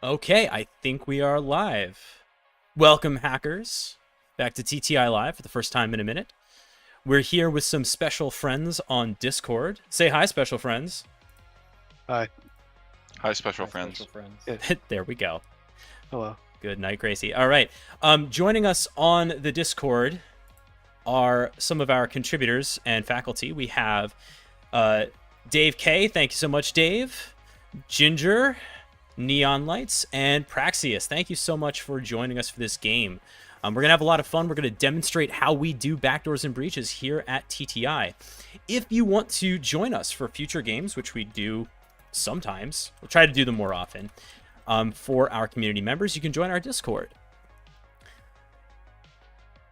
Okay, I think we are live. Welcome, hackers, back to TTI Live for the first time in a minute. We're here with some special friends on Discord. Say hi, special friends. Hi. Hi, special Hi, friends. special friends. Yeah. There we go. Hello. Good night, Gracie. All right. Joining us on the Discord are some of our contributors and faculty. We have Dave K. Thank you so much, Dave. Ginger, Neon Lights, and Praxius. Thank you so much for joining us for this game. We're going to have a lot of fun. We're going to demonstrate how we do backdoors and breaches here at TTI. If you want to join us for future games, which we do sometimes, we'll try to do them more often, for our community members, you can join our Discord.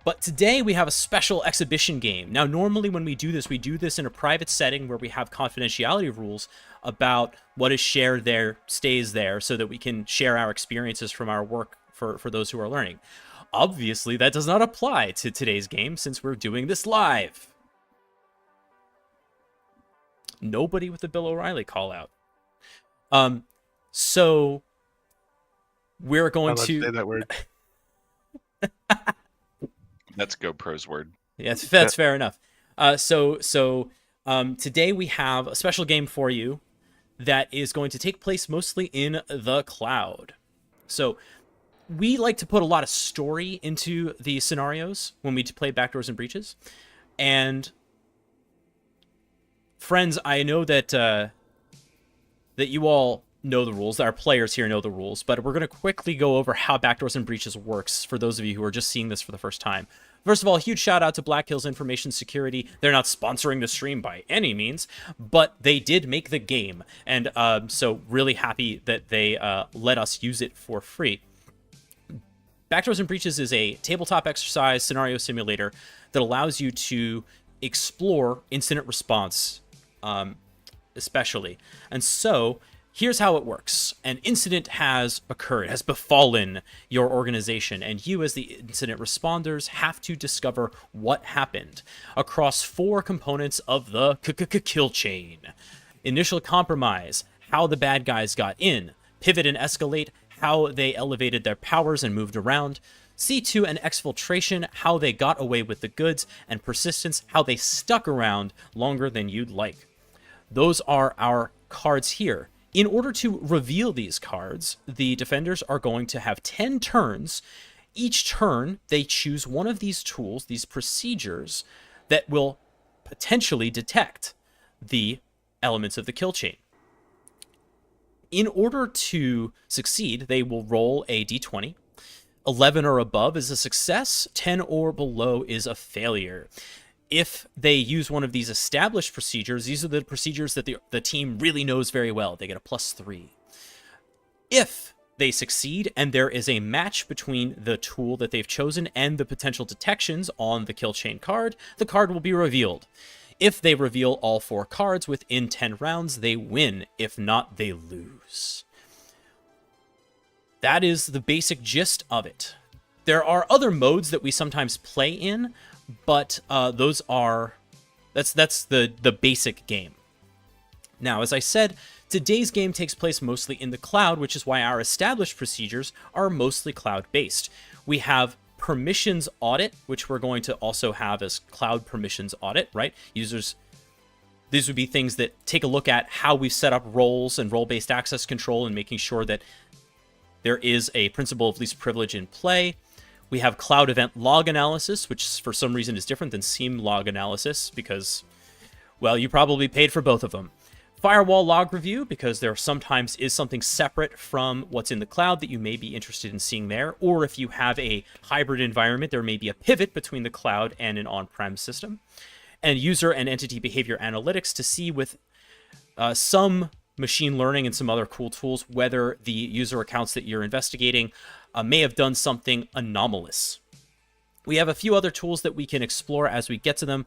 But today we have a special exhibition game. Now, normally when we do this in a private setting where we have confidentiality rules about what is shared there stays there so that we can share our experiences from our work for those who are learning. Obviously, that does not apply to today's game since we're doing this live. Nobody with the Bill O'Reilly call out. So we're going Let's to say that word. That's GoPro's word. Yeah, that's fair enough. Today we have a special game for you that is going to take place mostly in the cloud. So we like to put a lot of story into the scenarios when we play Backdoors and Breaches. And friends, I know that that you all know the rules. Our players here know the rules, but we're going to quickly go over how Backdoors and Breaches works for those of you who are just seeing this for the first time. First of all, huge shout out to Black Hills Information Security. They're not sponsoring the stream by any means, but they did make the game, and so really happy that they let us use it for free. Backdoors and Breaches is a tabletop exercise scenario simulator that allows you to explore incident response, especially. And so here's how it works. An incident has occurred, has befallen your organization, and you as the incident responders have to discover what happened across 4 components of the kill chain. Initial compromise, how the bad guys got in. Pivot and escalate, how they elevated their powers and moved around. C2 and exfiltration, how they got away with the goods. And persistence, how they stuck around longer than you'd like. Those are our cards here. In order to reveal these cards, the defenders are going to have 10 turns. Each turn, they choose one of these tools, these procedures, that will potentially detect the elements of the kill chain. In order to succeed, they will roll a d20. 11 or above is a success, 10 or below is a failure. If they use one of these established procedures, these are the procedures that the team really knows very well. They get a +3. If they succeed and there is a match between the tool that they've chosen and the potential detections on the kill chain card, the card will be revealed. If they reveal all 4 cards within 10 rounds, they win. If not, they lose. That is the basic gist of it. There are other modes that we sometimes play in, but that's the basic game. Now, as I said, today's game takes place mostly in the cloud, which is why our established procedures are mostly cloud-based. We have permissions audit, which we're going to also have as cloud permissions audit, right? These would be things that take a look at how we've set up roles and role-based access control and making sure that there is a principle of least privilege in play. We have cloud event log analysis, which for some reason is different than seam log analysis because, well, you probably paid for both of them. Firewall log review, because there sometimes is something separate from what's in the cloud that you may be interested in seeing there. Or if you have a hybrid environment, there may be a pivot between the cloud and an on-prem system. And user and entity behavior analytics to see with some machine learning and some other cool tools whether the user accounts that you're investigating may have done something anomalous. We have a few other tools that we can explore as we get to them.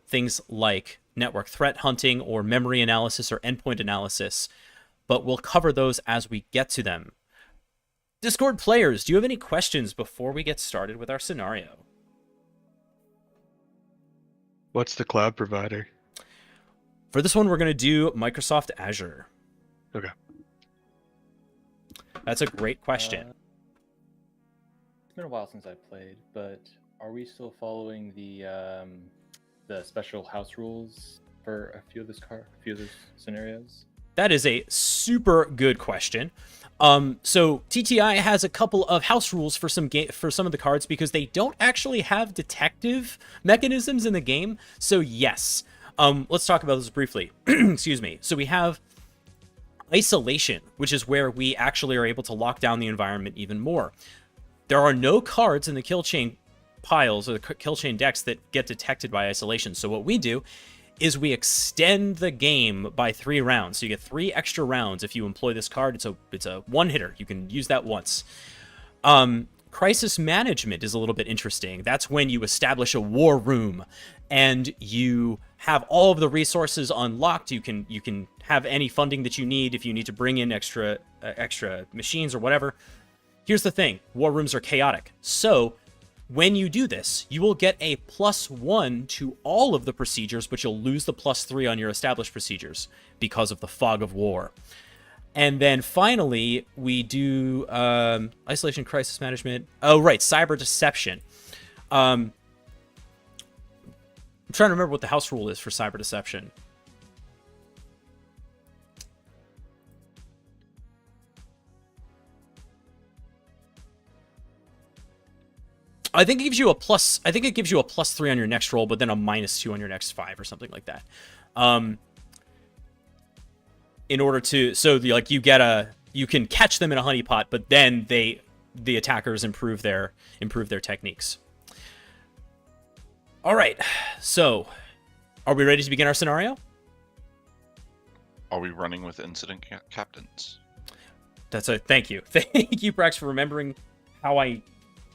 Things like network threat hunting or memory analysis or endpoint analysis, but we'll cover those as we get to them. Discord players, do you have any questions before we get started with our scenario? What's the cloud provider? For this one, we're going to do Microsoft Azure. Okay. That's a great question. It's been a while since I played, but are we still following the special house rules for a few of those scenarios? That is a super good question. So TTI has a couple of house rules for some of the cards because they don't actually have detective mechanisms in the game. So yes, let's talk about this briefly. Excuse me. So we have isolation, which is where we actually are able to lock down the environment even more. There are no cards in the kill chain piles or the kill chain decks that get detected by isolation. So what we do is we extend the game by 3 rounds. So you get 3 extra rounds if you employ this card. It's a one-hitter. You can use that once. Crisis management is a little bit interesting. That's when you establish a war room and you have all of the resources unlocked. You can have any funding that you need if you need to bring in extra machines or whatever. Here's the thing. War rooms are chaotic. So when you do this, you will get a +1 to all of the procedures, but you'll lose the +3 on your established procedures because of the fog of war. And then finally, we do isolation, crisis management. Oh, right, cyber deception. I'm trying to remember what the house rule is for cyber deception. I think it gives you a +3 on your next roll, but then a -2 on your next 5 or something like that. In order to, so you can catch them in a honeypot, but then the attackers improve their techniques. All right, so are we ready to begin our scenario? Are we running with incident captains? Thank you. Thank you, Brax, for remembering how I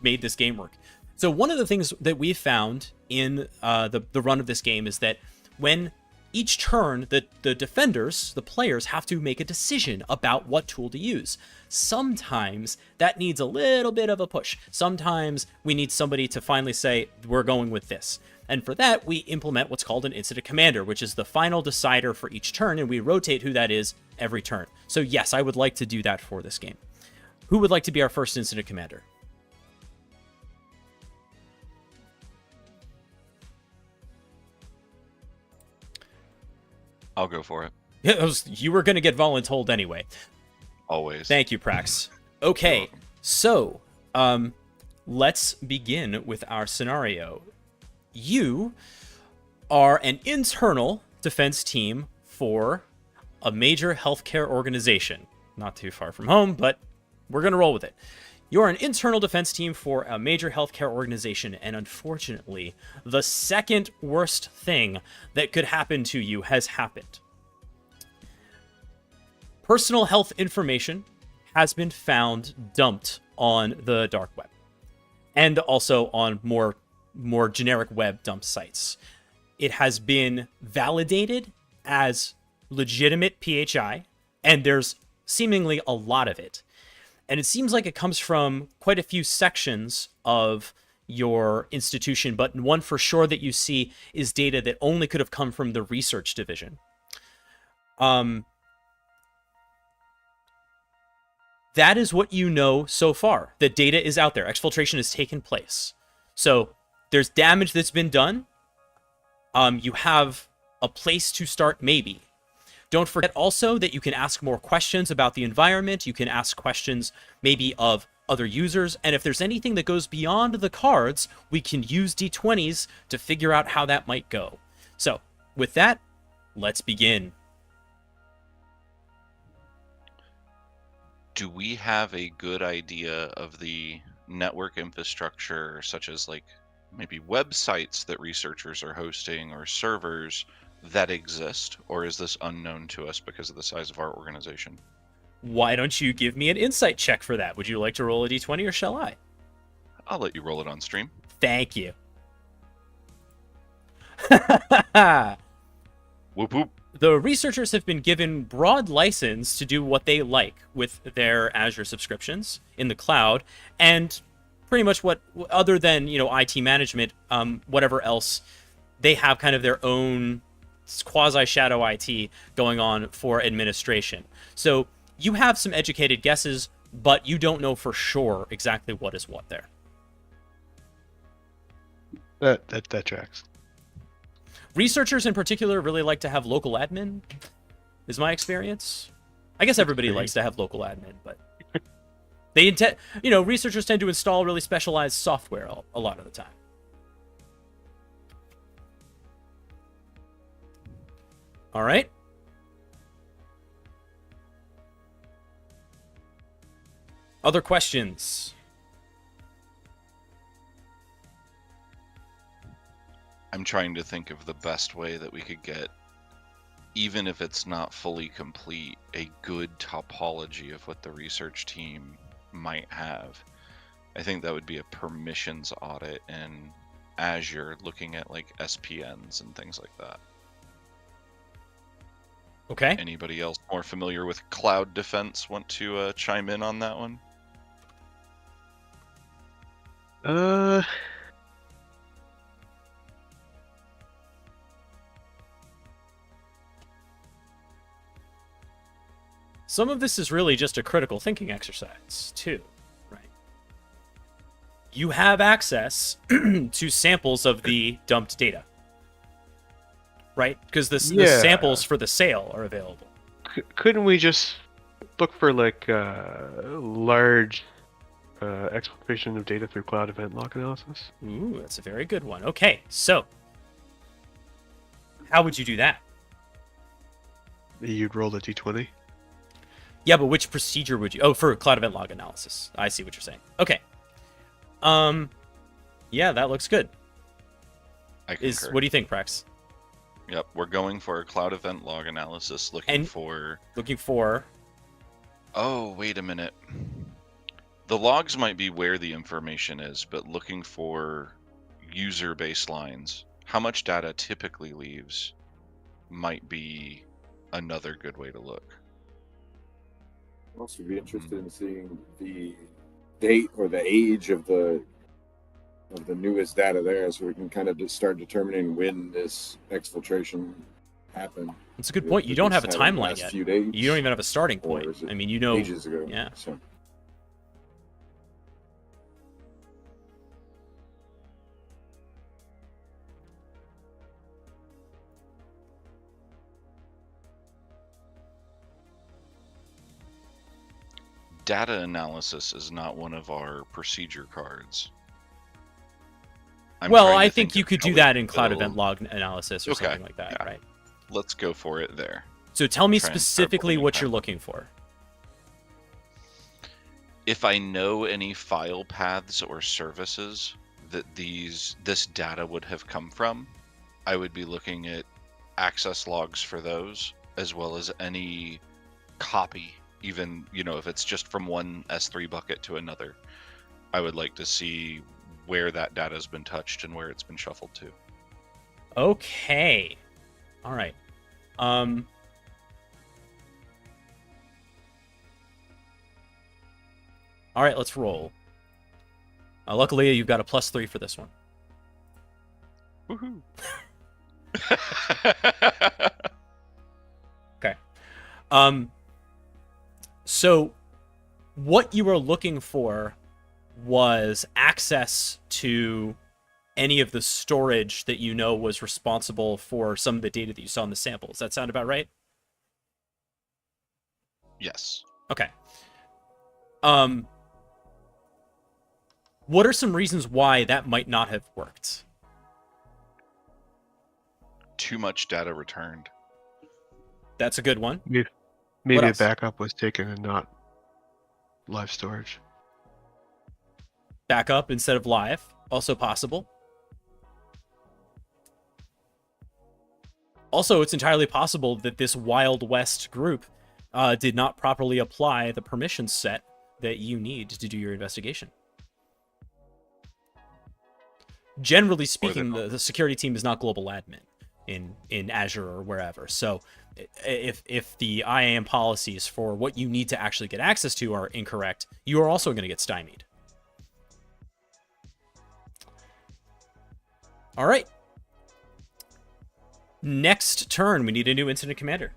made this game work. So one of the things that we found in the run of this game is that when each turn, the defenders, the players, have to make a decision about what tool to use. Sometimes that needs a little bit of a push. Sometimes we need somebody to finally say, we're going with this. And for that, we implement what's called an incident commander, which is the final decider for each turn, and we rotate who that is every turn. So yes, I would like to do that for this game. Who would like to be our first incident commander? I'll go for it. You were going to get voluntold anyway. Always. Thank you, Prax. Okay, so let's begin with our scenario. You are an internal defense team for a major healthcare organization. Not too far from home, but we're going to roll with it. You're an internal defense team for a major healthcare organization, and unfortunately, the second worst thing that could happen to you has happened. Personal health information has been found dumped on the dark web, and also on more generic web dump sites. It has been validated as legitimate PHI, and there's seemingly a lot of it. And it seems like it comes from quite a few sections of your institution, but one for sure that you see is data that only could have come from the research division. That is what you know so far. The data is out there. Exfiltration has taken place. So there's damage that's been done. You have a place to start, maybe. Don't forget also that you can ask more questions about the environment. You can ask questions maybe of other users. And if there's anything that goes beyond the cards, we can use D20s to figure out how that might go. So with that, let's begin. Do we have a good idea of the network infrastructure, such as like maybe websites that researchers are hosting or servers that exist, or is this unknown to us because of the size of our organization? Why don't you give me an insight check for that? Would you like to roll a D20 or shall I? I'll let you roll it on stream. Thank you. Whoop whoop. The researchers have been given broad license to do what they like with their Azure subscriptions in the cloud, and pretty much what, other than, IT management, whatever else, they have kind of their own quasi-shadow IT going on for administration. So you have some educated guesses, but you don't know for sure exactly what is what there. That tracks. Researchers in particular really like to have local admin, is my experience. I guess everybody Great. likes to have local admin, but researchers tend to install really specialized software a lot of the time. All right. Other questions? I'm trying to think of the best way that we could get, even if it's not fully complete, a good topology of what the research team might have. I think that would be a permissions audit in Azure, looking at like SPNs and things like that. Okay. Anybody else more familiar with cloud defense want to chime in on that one? Some of this is really just a critical thinking exercise, too, right? You have access to samples of the dumped data, right? Because the samples for the sale are available. Couldn't we just look for like large exploitation of data through cloud event log analysis? Ooh, that's a very good one. Okay, so how would you do that? You'd roll a d20. Yeah, but which procedure would you... Oh, for cloud event log analysis. I see what you're saying. Okay. Yeah, that looks good. I concur. What do you think, Prax? Yep, we're going for a cloud event log analysis, looking for... Oh, wait a minute. The logs might be where the information is, but looking for user baselines. How much data typically leaves might be another good way to look. I'd also be interested in seeing the date or the age of the newest data there, so we can kind of just start determining when this exfiltration happened. That's a good point. You don't have a timeline yet. Few days, you don't even have a starting point. I mean, ages ago. Yeah. So. Data analysis is not one of our procedure cards. Well, I think you could do that in cloud event log analysis or Okay, something like that, yeah. right? Let's go for it there. So tell me Try and start specifically building what that. you're looking for. If I know any file paths or services that this data would have come from, I would be looking at access logs for those, as well as any copy, even, if it's just from one S3 bucket to another. I would like to see where that data has been touched and where it's been shuffled to. Okay. All right. All right, let's roll. Luckily, you've got a +3 for this one. Woohoo! Okay. So what you were looking for was access to any of the storage that you know was responsible for some of the data that you saw in the sample. Does that sound about right? Yes. Okay. What are some reasons why that might not have worked? Too much data returned. That's a good one. Maybe What a else? backup was taken and not live storage. Backup instead of live, also possible. Also, it's entirely possible that this Wild West group did not properly apply the permission set that you need to do your investigation. Generally speaking, the security team is not global admin in Azure or wherever. So if the IAM policies for what you need to actually get access to are incorrect, you are also going to get stymied. All right. Next turn, we need a new incident commander.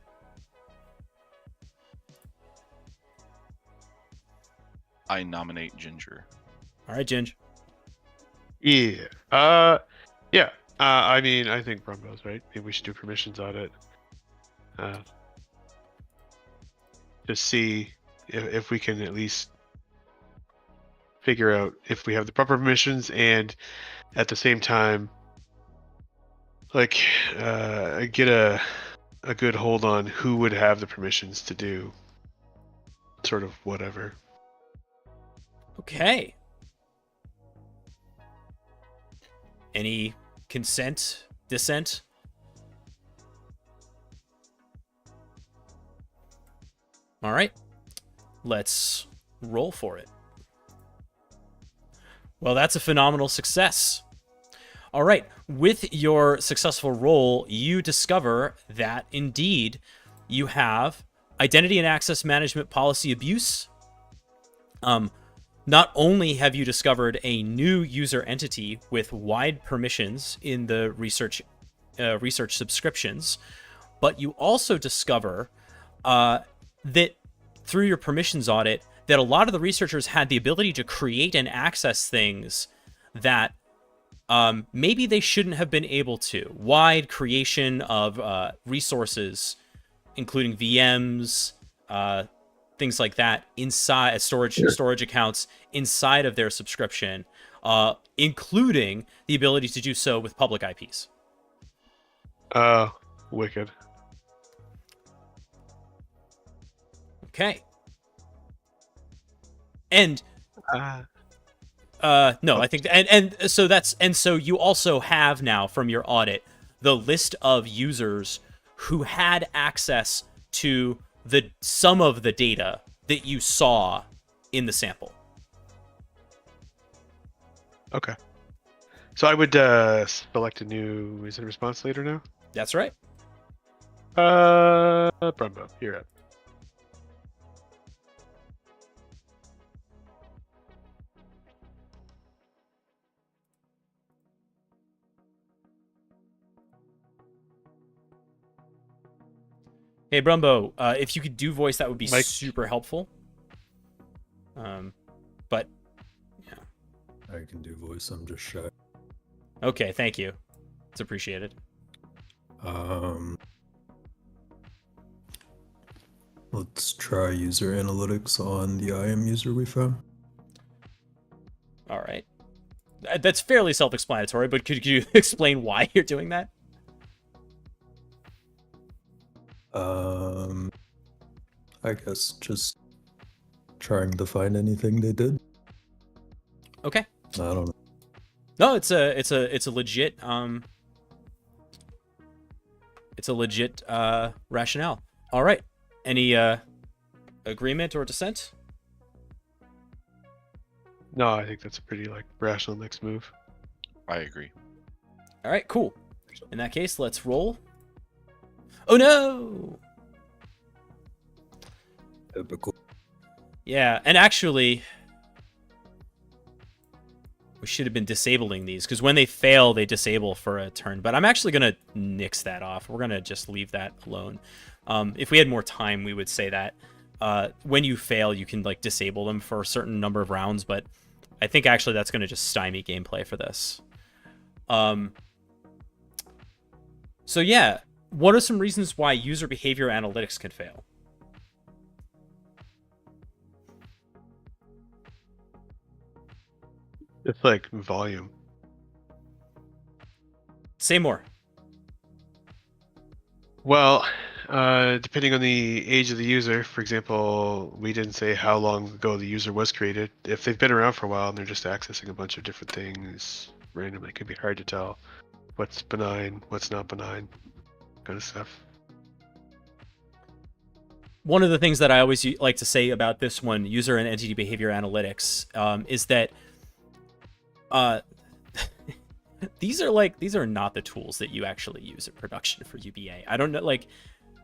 I nominate Ginger. All right, Ginge. Yeah. Yeah. I mean, I think Brumbo's right. Maybe we should do permissions audit. To see if we can at least figure out if we have the proper permissions, and at the same time, like, get a good hold on who would have the permissions to do sort of whatever. Okay. Any consent, dissent? All right. Let's roll for it. Well, that's a phenomenal success. All right. With your successful roll, you discover that indeed you have identity and access management policy abuse. Not only have you discovered a new user entity with wide permissions in the research subscriptions, but you also discover that through your permissions audit, that a lot of the researchers had the ability to create and access things that maybe they shouldn't have been able to. Wide creation of resources, including VMs, things like that, inside storage accounts inside of their subscription, including the ability to do so with public IPs. Wicked. Okay. And no, I think so you also have now from your audit the list of users who had access to some of the data that you saw in the sample. Okay. So I would select a new incident response leader now. That's right. Brumbo, you're up. Hey, Brumbo, if you could do voice, that would be Mike. super helpful. But yeah. I can do voice, I'm just shy. Okay, thank you. It's appreciated. Let's try user analytics on the IM user we found. All right. That's fairly self-explanatory, but could you explain why you're doing that? I guess just trying to find anything they did. Okay. I don't know. No, it's a legit rationale. All right. Any agreement or dissent? No, I think that's a pretty rational next move. I agree. All right, cool. In that case, let's roll. Oh no! Typical. Yeah, and actually, we should have been disabling these, because when they fail, they disable for a turn. But I'm actually going to nix that off. We're going to just leave that alone. If we had more time, we would say that when you fail, you can disable them for a certain number of rounds. But I think actually that's going to just stymie gameplay for this. So yeah, what are some reasons why user behavior analytics can fail? It's volume. Say more. Well, depending on the age of the user, for example, we didn't say how long ago the user was created. If they've been around for a while and they're just accessing a bunch of different things randomly, it can be hard to tell what's benign, what's not benign, kind of stuff. One of the things that I always like to say about this one, user and entity behavior analytics, is that these are not the tools that you actually use in production for UBA. I don't know,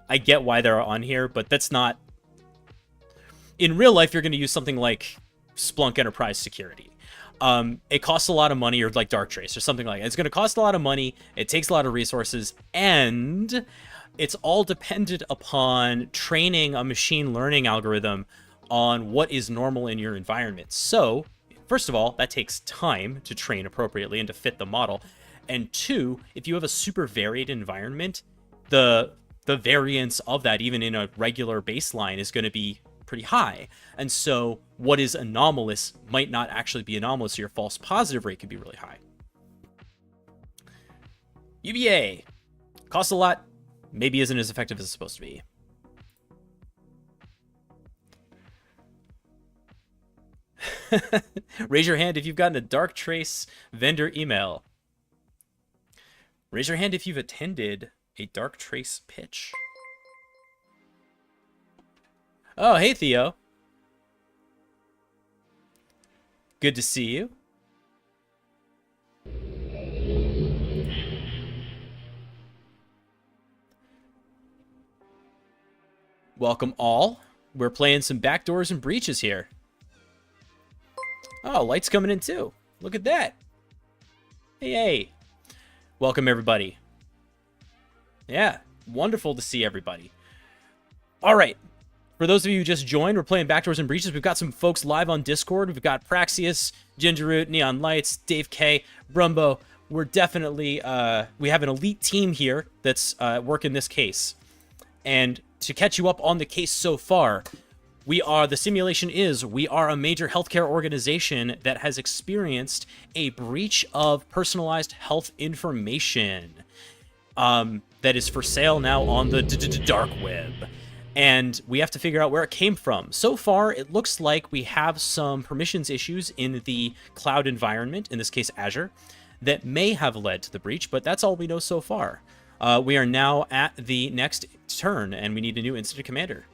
I get why they're on here, but that's not. In real life, you're going to use something like Splunk Enterprise Security. It costs a lot of money, or Darktrace, or something like that. It's going to cost a lot of money. It takes a lot of resources, and it's all dependent upon training a machine learning algorithm on what is normal in your environment. So, first of all, that takes time to train appropriately and to fit the model. And two, if you have a super varied environment, the variance of that, even in a regular baseline, is going to be pretty high. And so what is anomalous might not actually be anomalous, so your false positive rate could be really high. UBA. Costs a lot, maybe isn't as effective as it's supposed to be. Raise your hand if you've gotten a Dark Trace vendor email. Raise your hand if you've attended a Dark Trace pitch. Oh, hey, Theo. Good to see you. Welcome all. We're playing some Backdoors and Breaches here. Oh, light's coming in too. Look at that. Hey, hey. Welcome, everybody. Yeah, wonderful to see everybody. All right. For those of you who just joined, we're playing Backdoors and Breaches. We've got some folks live on Discord. We've got Praxius, Gingerroot, Neon Lights, Dave K, Brumbo. We're definitely, we have an elite team here that's working this case. And to catch you up on the case so far, we are a major healthcare organization that has experienced a breach of personalized health information that is for sale now on the dark web. And we have to figure out where it came from. So far, it looks like we have some permissions issues in the cloud environment, in this case Azure, that may have led to the breach, but that's all we know so far. We are now at the next turn, and we need a new incident commander.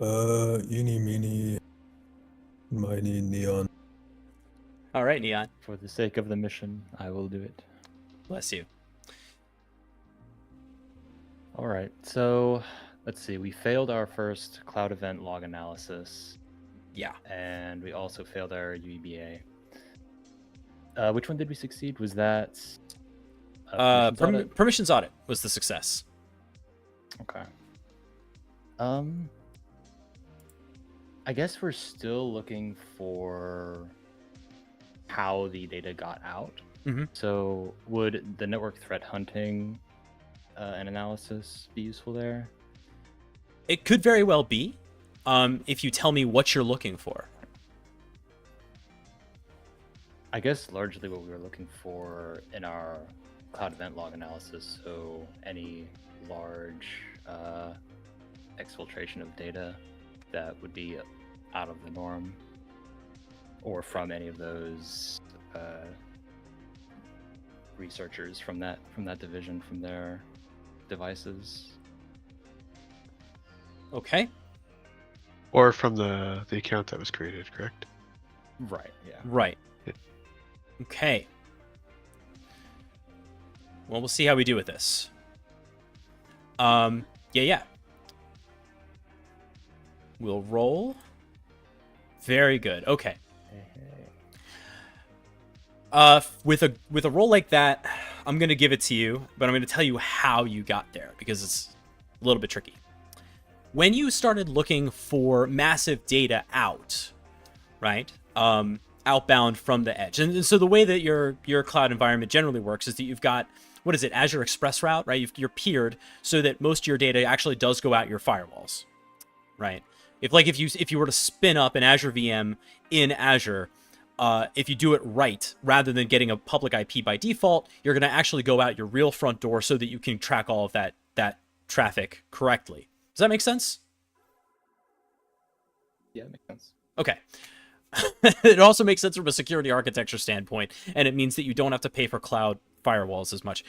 Eeny, meeny, miny, Neon. All right, Neon. For the sake of the mission, I will do it. Bless you. All right, so let's see. We failed our first cloud event log analysis. Yeah. And we also failed our UEBA. Which one did we succeed? Was that permissions audit? Permissions audit was the success. Okay. I guess we're still looking for how the data got out. Mhm. So would the network threat hunting an analysis be useful there? It could very well be, if you tell me what you're looking for. I guess largely what we were looking for in our cloud event log analysis, so any large exfiltration of data that would be out of the norm, or from any of those researchers from that division, from their devices. Okay. Or from the account that was created, correct? Right, yeah. Right. Yeah. Okay. Well, we'll see how we do with this. Yeah. We'll roll. Very good. Okay. With a roll like that, I'm gonna give it to you, but I'm gonna tell you how you got there because it's a little bit tricky. When you started looking for massive data out, right? Outbound from the edge, and so the way that your cloud environment generally works is that you've got, what is it, Azure Express Route, right? You're peered so that most of your data actually does go out your firewalls, right? If you were to spin up an Azure VM in Azure, if you do it right, rather than getting a public IP by default, you're going to actually go out your real front door so that you can track all of that traffic correctly. Does that make sense? Yeah, it makes sense. Okay. It also makes sense from a security architecture standpoint, and it means that you don't have to pay for cloud firewalls as much.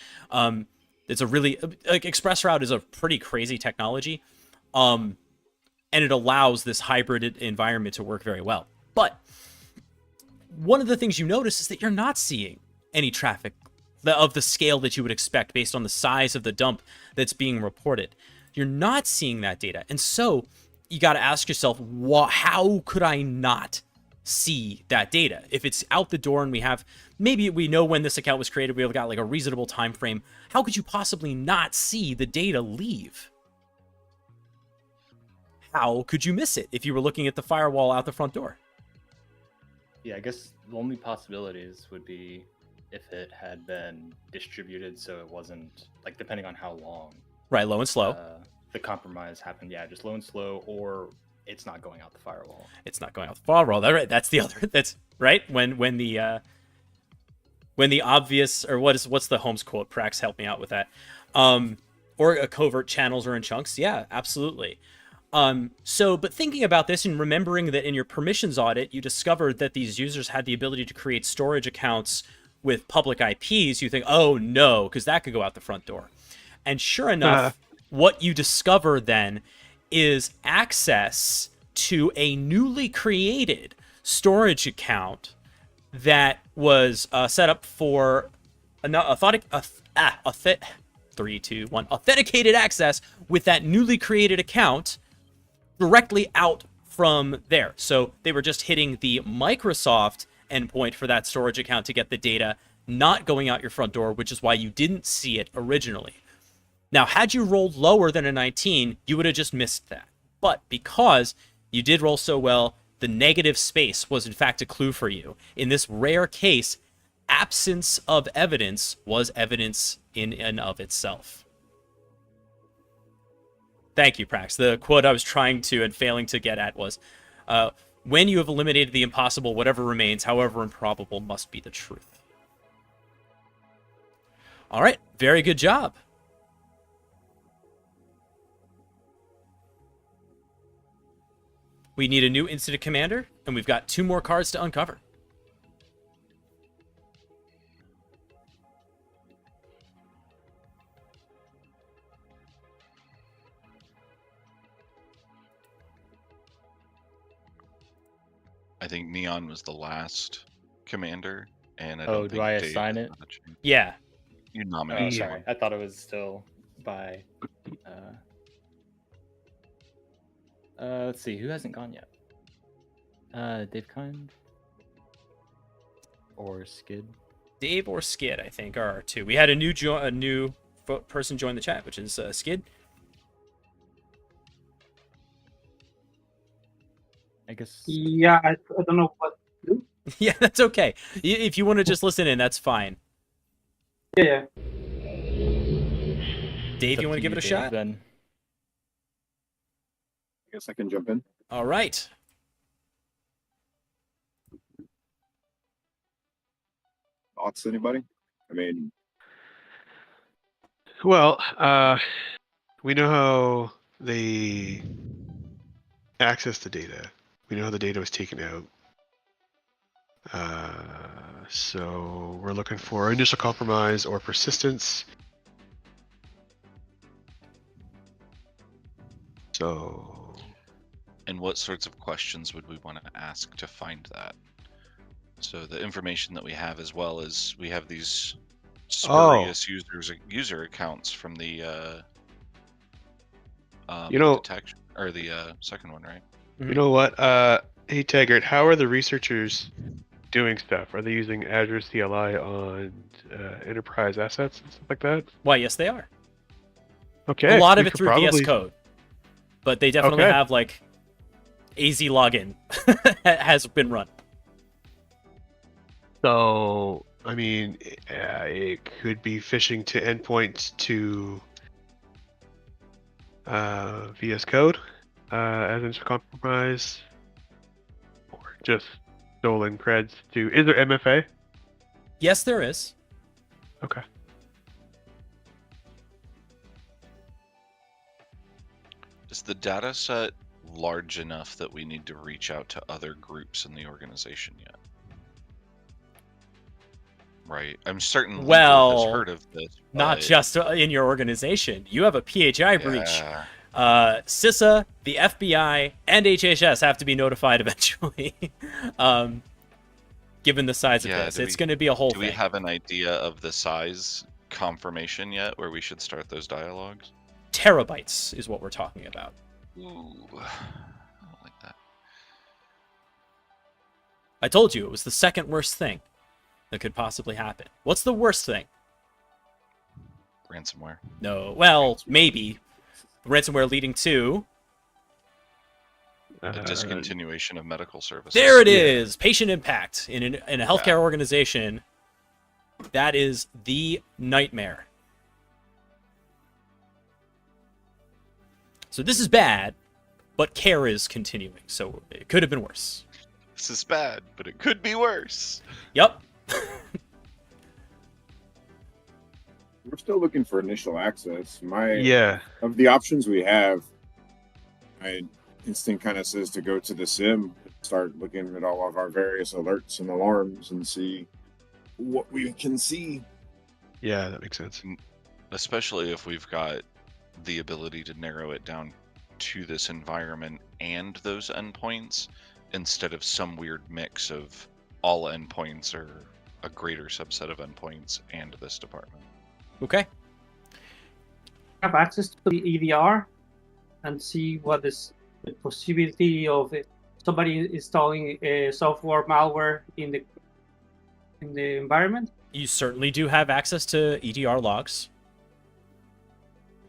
It's a really, like, ExpressRoute is a pretty crazy technology, and it allows this hybrid environment to work very well. But one of the things you notice is that you're not seeing any traffic of the scale that you would expect based on the size of the dump that's being reported. You're not seeing that data. And so you got to ask yourself, how could I not see that data? If it's out the door and maybe we know when this account was created, we've got like a reasonable time frame. How could you possibly not see the data leave? how could you miss it if you were looking at the firewall out the front door? Yeah, I guess the only possibilities would be if it had been distributed so it wasn't, like, depending on how long Right, low and slow. the compromise happened. Yeah, just low and slow, or it's not going out the firewall. It's not going out the firewall. That's the other. That's right. When the obvious, or what's the Holmes quote? Prax, help me out with that. Or a covert channels or in chunks. Yeah, absolutely. But thinking about this and remembering that in your permissions audit, you discovered that these users had the ability to create storage accounts with public IPs, you think, oh no, because that could go out the front door. And sure enough, what you discover then is access to a newly created storage account that was set up for authenticated access with that newly created account directly out from there. So they were just hitting the Microsoft endpoint for that storage account to get the data, not going out your front door, which is why you didn't see it originally. Now, had you rolled lower than a 19, you would have just missed that. But because you did roll so well, the negative space was in fact a clue for you. In this rare case, absence of evidence was evidence in and of itself. Thank you, Prax. The quote I was trying to and failing to get at was, when you have eliminated the impossible, whatever remains, however improbable, must be the truth. All right, very good job. We need a new incident commander, and we've got 2 more cards to uncover. I think Neon was the last commander, and I Oh, don't do think I Dave assign has it? a chance. Yeah. You Oh, nominate sorry. someone. I thought it was still by. Let's see. Who hasn't gone yet? Dave Kind or Skid? Dave or Skid, I think, are our 2. We had a new person join the chat, which is Skid. I guess. Yeah, I don't know what to do. Yeah, that's okay. If you want to just listen in, that's fine. Yeah. Dave, It's you up want to give it a Dave, shot? Then. I guess I can jump in. All right. Thoughts, anybody? I mean, Well, we know how they access the data. We know how the data was taken out. So we're looking for initial compromise or persistence. So, And what sorts of questions would we want to ask to find that? So the information that we have, as well as we have these spurious user accounts from the detection, or the second one, right? you know what? Hey Taggart, how are the researchers doing stuff? Are they using Azure CLI on enterprise assets and stuff like that? Why, yes, they are. Okay. A lot we of it could through probably- VS Code. But they definitely Okay. have, like, AZ login has been run. So, I mean, it could be phishing to endpoints to VS Code as initial compromise, or just stolen creds to. Is there MFA? Yes, there is. Okay. Is the data set large enough that we need to reach out to other groups in the organization yet? Right. I'm certain Legal Well, has heard of this. Not but- just in your organization. You have a PHI breach. Yeah. CISA, the FBI, and HHS have to be notified eventually. Given the size of Yeah, this, do it's we- going to be a whole Do thing. we have an idea of the size confirmation yet where we should start those dialogues? Terabytes is what we're talking about. Ooh, I don't like that. I told you it was the second worst thing that could possibly happen. What's the worst thing? Ransomware. No, well, maybe ransomware leading to A discontinuation of medical services. There it is. Patient impact in a healthcare Yeah. organization. That is the nightmare. So this is bad, but care is continuing. So it could have been worse. This is bad, but it could be worse. Yep. We're still looking for initial access. Yeah. Of the options we have, my instinct kind of says to go to the sim, start looking at all of our various alerts and alarms and see what we can see. Yeah, that makes sense. Especially if we've got the ability to narrow it down to this environment and those endpoints, instead of some weird mix of all endpoints or a greater subset of endpoints and this department. Okay. Have access to the EDR and see what is the possibility of somebody installing a software malware in the environment. You certainly do have access to EDR logs.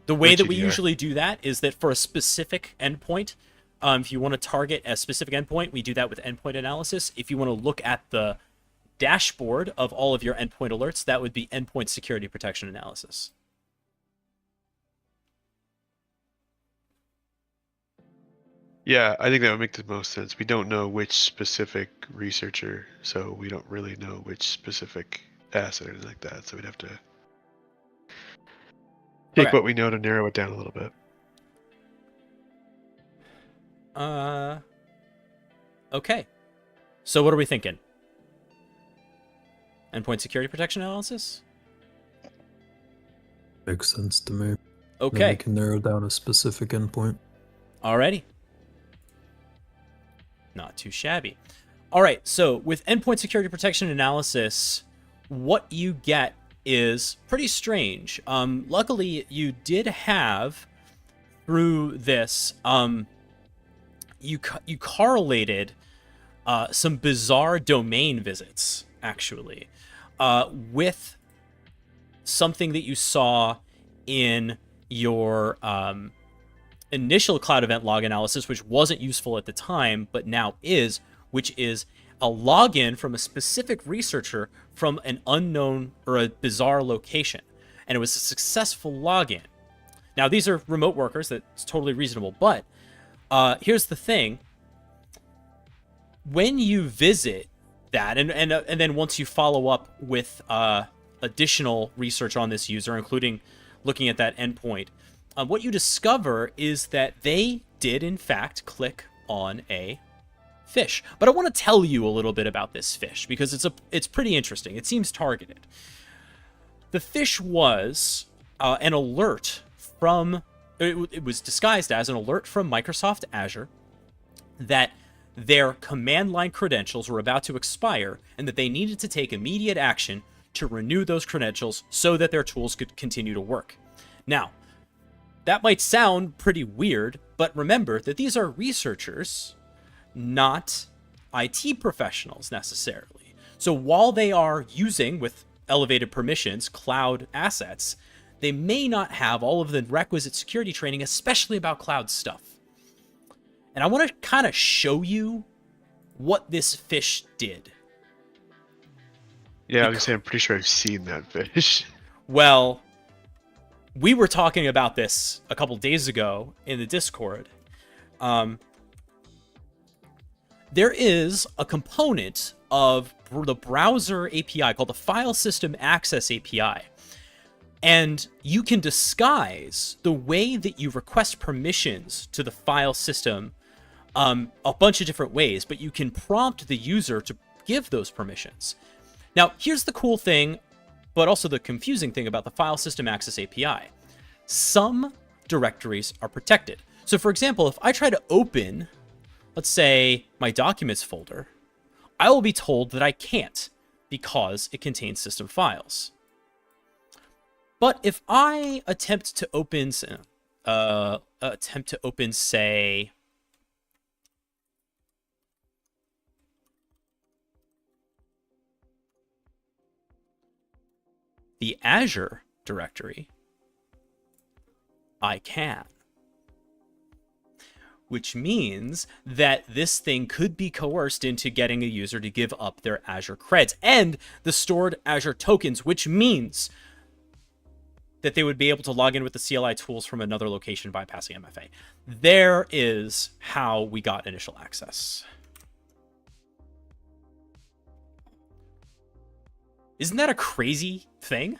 The way Which that we EDR? usually do that is that for a specific endpoint, if you want to target a specific endpoint, we do that with endpoint analysis. If you want to look at the dashboard of all of your endpoint alerts, that would be endpoint security protection analysis. Yeah, I think that would make the most sense. We don't know which specific researcher, so we don't really know which specific asset or anything like that. So we'd have to take Okay. what we know to narrow it down a little bit. Okay. So what are we thinking? Endpoint security protection analysis? Makes sense to me. Then we Okay. can narrow down a specific endpoint. Alrighty. Not too shabby. All right, so with endpoint security protection analysis, what you get is pretty strange. Luckily, you did have through this, you correlated some bizarre domain visits actually with something that you saw in your initial cloud event log analysis, which wasn't useful at the time, but now is, which is a login from a specific researcher from an unknown or a bizarre location. And it was a successful login. Now, these are remote workers. That's totally reasonable. But here's the thing. When you visit that, and then once you follow up with additional research on this user, including looking at that endpoint, what you discover is that they did, in fact, click on a fish. But I want to tell you a little bit about this fish because it's pretty interesting. It seems targeted. The fish was an alert from... It was disguised as an alert from Microsoft Azure that their command line credentials were about to expire and that they needed to take immediate action to renew those credentials so that their tools could continue to work. Now, that might sound pretty weird, but remember that these are researchers, not IT professionals necessarily. So while they are using, with elevated permissions, cloud assets, they may not have all of the requisite security training, especially about cloud stuff. And I want to kind of show you what this fish did. Yeah, I was gonna say I'm pretty sure I've seen that fish. Well, we were talking about this a couple days ago in the Discord. There is a component of the browser API called the File System Access API. And you can disguise the way that you request permissions to the file system a bunch of different ways, but you can prompt the user to give those permissions. Now, here's the cool thing, but also the confusing thing about the File System Access API. Some directories are protected. So for example, if I try to open, let's say, my documents folder, I will be told that I can't because it contains system files. But if I attempt to open, say, the Azure directory, I can. which means that this thing could be coerced into getting a user to give up their Azure creds and the stored Azure tokens, which means that they would be able to log in with the CLI tools from another location bypassing MFA. There is how we got initial access. Isn't that a crazy thing?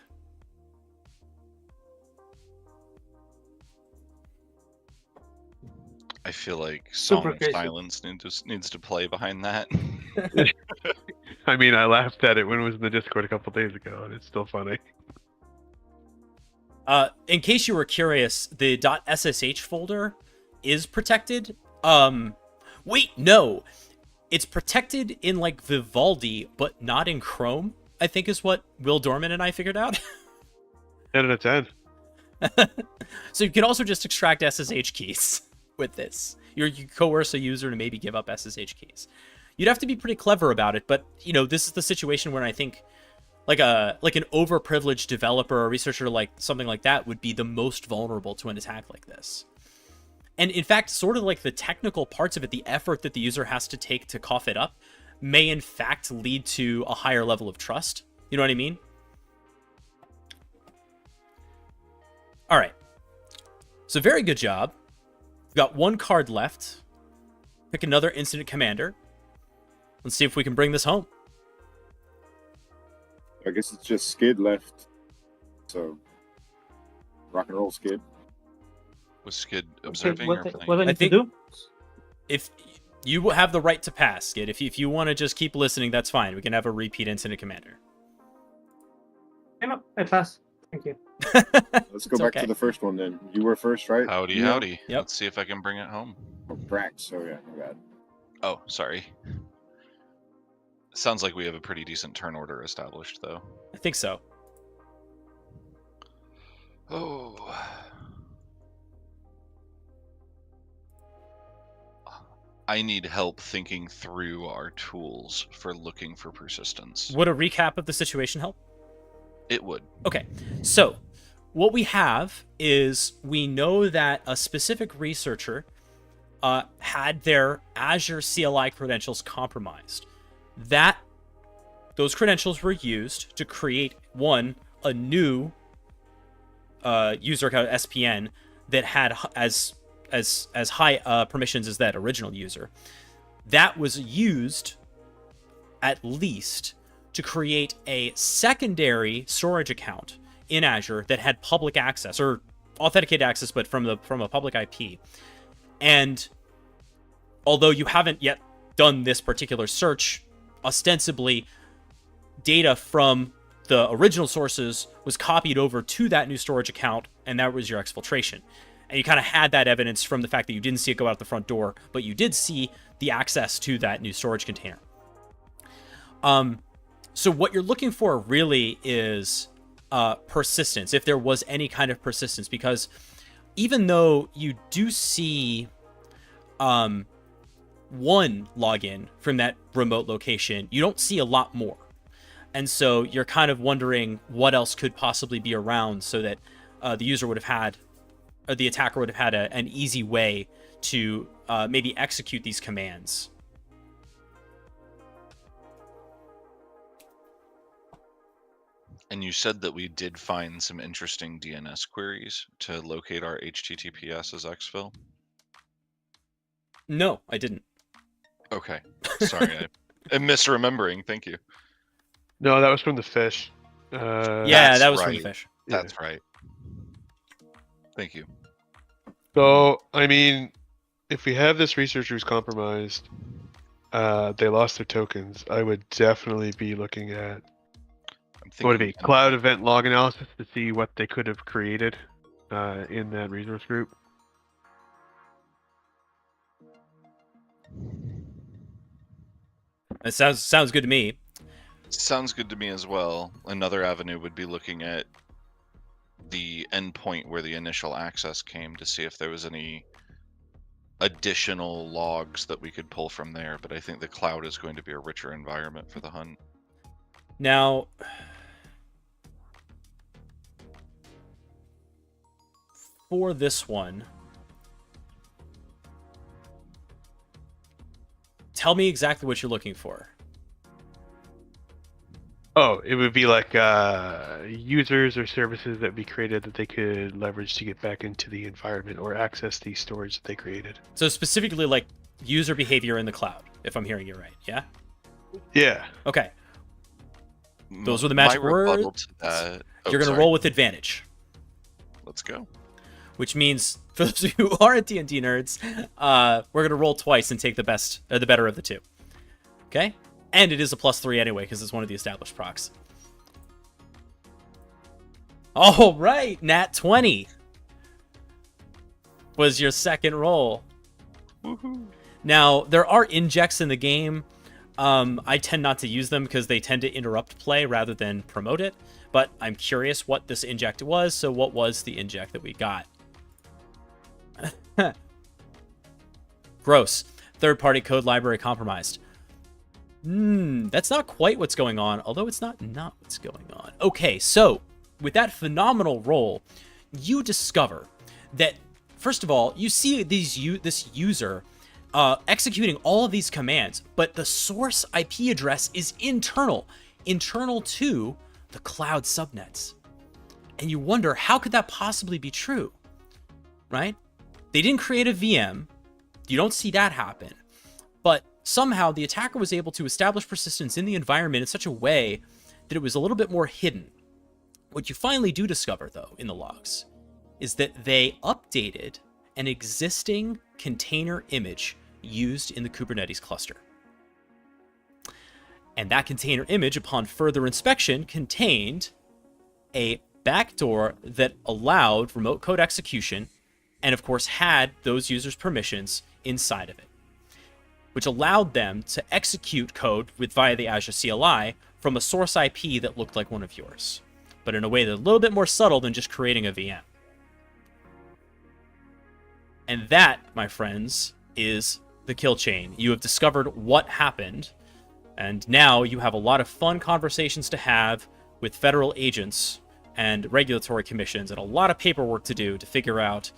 I feel like Super Song of crazy. Silence needs to play behind that. I mean, I laughed at it when it was in the Discord a couple days ago, and it's still funny. In case you were curious, the .ssh folder is protected. Wait, no. It's protected in like Vivaldi, but not in Chrome, I think is what Will Dorman and I figured out. 10 out of 10. So you can also just extract SSH keys with this. You coerce a user to maybe give up SSH keys. You'd have to be pretty clever about it, but you know, this is the situation where I think like an overprivileged developer or researcher like something like that would be the most vulnerable to an attack like this. And in fact, sort of like the technical parts of it, the effort that the user has to take to cough it up may in fact lead to a higher level of trust. You know what I mean? All right. So very good job. We've got one card left. Pick another incident commander. Let's see if we can bring this home. I guess it's just Skid left. So, rock and roll, Skid. Was Skid observing or playing? What I need think- to do? If you have the right to pass, Skid. If you want to just keep listening, that's fine. We can have a repeat incident commander. No, I pass. Thank you. Let's go It's back okay. to the first one then. You were first, right? Howdy, Yeah. howdy. Yep. Let's see if I can bring it home. Oh, Brax. Oh, yeah. My bad. Oh, sorry. Sounds like we have a pretty decent turn order established, though. I think so. Oh. I need help thinking through our tools for looking for persistence. Would a recap of the situation help? It would. Okay, so what we have is we know that a specific researcher had their Azure CLI credentials compromised. Those credentials were used to create a new user account SPN that had as high permissions as that original user. That was used at least to create a secondary storage account in Azure that had public access or authenticated access, but from a public IP. And although you haven't yet done this particular search, ostensibly data from the original sources was copied over to that new storage account, and that was your exfiltration. And you kind of had that evidence from the fact that you didn't see it go out the front door, but you did see the access to that new storage container. So what you're looking for really is persistence, if there was any kind of persistence, because even though you do see one login from that remote location, you don't see a lot more. And so you're kind of wondering what else could possibly be around so that the user would have had, or the attacker would have had an easy way to maybe execute these commands. And you said that we did find some interesting DNS queries to locate our HTTPS as exfil. No, I didn't. Okay. Sorry, I'm misremembering. Thank you. No, that was from the fish. Yeah, That's that was from right. the fish. That's right. Thank you. So, I mean, if we have this researcher who's compromised, they lost their tokens, I would definitely be looking at I'm what would it be? thinking- Cloud event log analysis to see what they could have created in that resource group. It sounds good to me. Sounds good to me as well. Another avenue would be looking at the endpoint where the initial access came to see if there was any additional logs that we could pull from there, but I think the cloud is going to be a richer environment for the hunt. Now, for this one, Tell me exactly what you're looking for. Oh, it would be like users or services that be created that they could leverage to get back into the environment or access the storage that they created. So specifically like user behavior in the cloud, if I'm hearing you right. Yeah? Yeah. Okay. Those were the magic My rebuttal words. to that. You're going to roll with advantage, Let's go. which means for those of you who aren't D&D nerds, we're going to roll twice and take the best or the better of the two. Okay? And it is a +3 anyway because it's one of the established procs. All right, nat 20 was your second roll. Woohoo. Now, there are injects in the game. I tend not to use them because they tend to interrupt play rather than promote it. But I'm curious what this inject was, so what was the inject that we got? Gross. Third-party code library compromised. That's not quite what's going on, although it's not what's going on. Okay, so with that phenomenal roll, you discover that, first of all, you see this user executing all of these commands, but the source IP address is internal to the cloud subnets. And you wonder, how could that possibly be true, right? They didn't create a VM. You don't see that happen. But somehow the attacker was able to establish persistence in the environment in such a way that it was a little bit more hidden. What you finally do discover, though, in the logs, is that they updated an existing container image used in the Kubernetes cluster. And that container image, upon further inspection, contained a backdoor that allowed remote code execution and, of course, had those users' permissions inside of it, which allowed them to execute code via the Azure CLI from a source IP that looked like one of yours, but in a way that's a little bit more subtle than just creating a VM. And that, my friends, is the kill chain. You have discovered what happened, and now you have a lot of fun conversations to have with federal agents and regulatory commissions and a lot of paperwork to do to figure out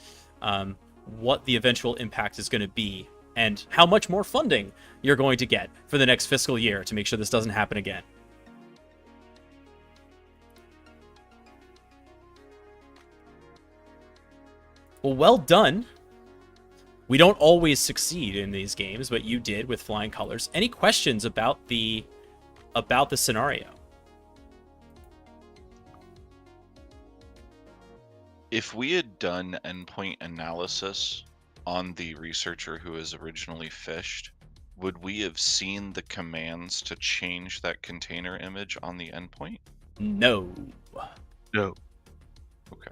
what the eventual impact is going to be and how much more funding you're going to get for the next fiscal year to make sure this doesn't happen again. Well done. We don't always succeed in these games, but you did with flying colors. Any questions about the scenario? If we had done endpoint analysis on the researcher who was originally phished, would we have seen the commands to change that container image on the endpoint? No. No. Okay.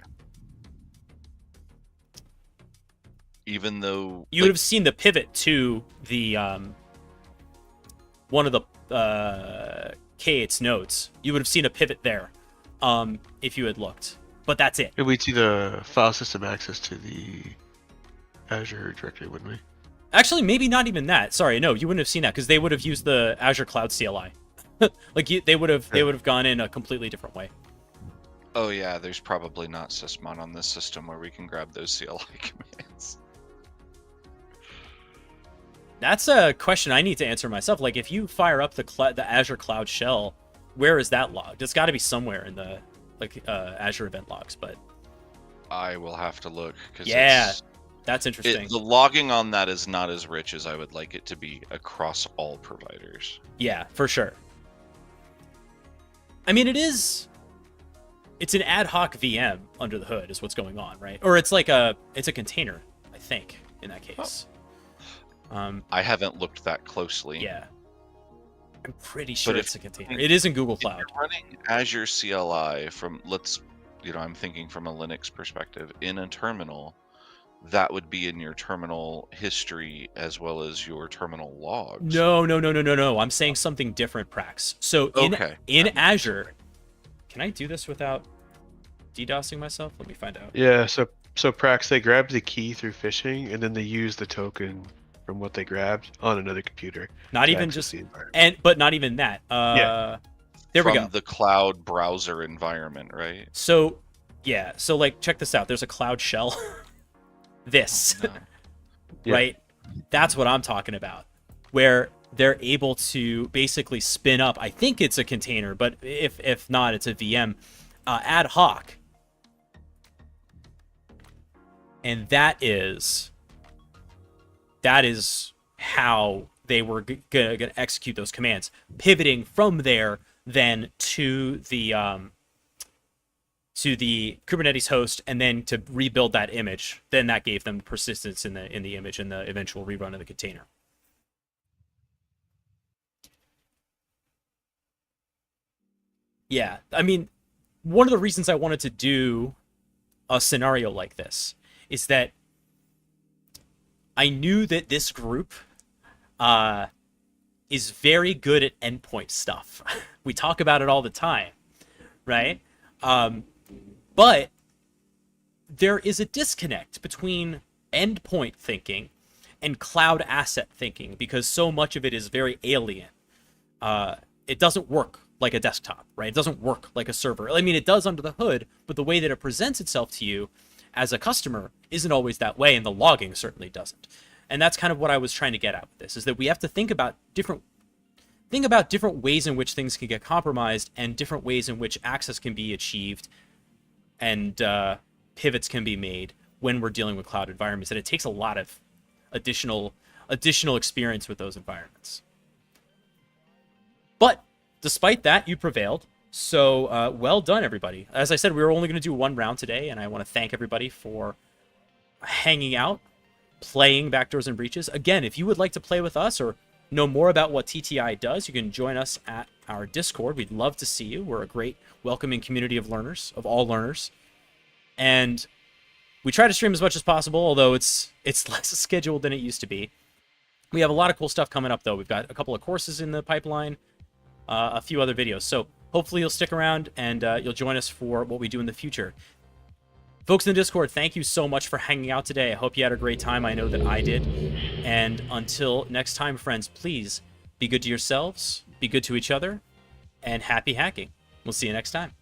Even though You would have seen the pivot to the one of the K8's nodes. You would have seen a pivot there if you had looked. But that's it. And we'd see the file system access to the Azure directory, wouldn't we? Actually, maybe not even that. Sorry, no, you wouldn't have seen that because they would have used the Azure Cloud CLI. They would have gone in a completely different way. Oh yeah, there's probably not sysmon on this system where we can grab those CLI commands. That's a question I need to answer myself. Like, if you fire up the Azure Cloud Shell, where is that logged? It's got to be somewhere in the Azure event logs. But I will have to look because that's interesting. the logging on that is not as rich as I would like it to be across all providers. Yeah, for sure. I mean, it's an ad hoc VM under the hood is what's going on, right? Or it's a container, I think, in that case. I haven't looked that closely. Yeah. I'm pretty sure But it's a container. It is in Google Cloud. If you're running Azure CLI from, I'm thinking from a Linux perspective, in a terminal, that would be in your terminal history as well as your terminal logs. No. I'm saying something different, Prax. So in Azure, can I do this without DDoSing myself? Let me find out. Yeah, so Prax, they grabbed the key through phishing, and then they used the token from what they grabbed on another computer. Not even just but not even that. There we go. From the cloud browser environment, right? So check this out. There's a cloud shell. This. No. Right? That's what I'm talking about. where they're able to basically spin up, I think it's a container, but if not, it's a VM, ad hoc. And that is how they were gonna execute those commands, pivoting from there then to the Kubernetes host, and then to rebuild that image. Then that gave them persistence in the image and the eventual rerun of the container. Yeah, I mean, one of the reasons I wanted to do a scenario like this is that I knew that this group is very good at endpoint stuff. We talk about it all the time, right? But there is a disconnect between endpoint thinking and cloud asset thinking, because so much of it is very alien. It doesn't work like a desktop, right? It doesn't work like a server. I mean, it does under the hood, but the way that it presents itself to you as a customer isn't always that way, and the logging certainly doesn't. And that's kind of what I was trying to get at with this, is that we have to think about different ways in which things can get compromised, and different ways in which access can be achieved, and pivots can be made when we're dealing with cloud environments. And it takes a lot of additional experience with those environments. But despite that, you prevailed. So well done, everybody. As I said, we were only going to do one round today, and I want to thank everybody for hanging out, playing Backdoors and Breaches. Again, if you would like to play with us or know more about what TTI does, you can join us at our Discord. We'd love to see you. We're a great, welcoming community of learners, of all learners. And we try to stream as much as possible, although it's less scheduled than it used to be. We have a lot of cool stuff coming up, though. We've got a couple of courses in the pipeline, a few other videos. So hopefully you'll stick around and you'll join us for what we do in the future. Folks in the Discord, thank you so much for hanging out today. I hope you had a great time. I know that I did. And until next time, friends, please be good to yourselves, be good to each other, and happy hacking. We'll see you next time.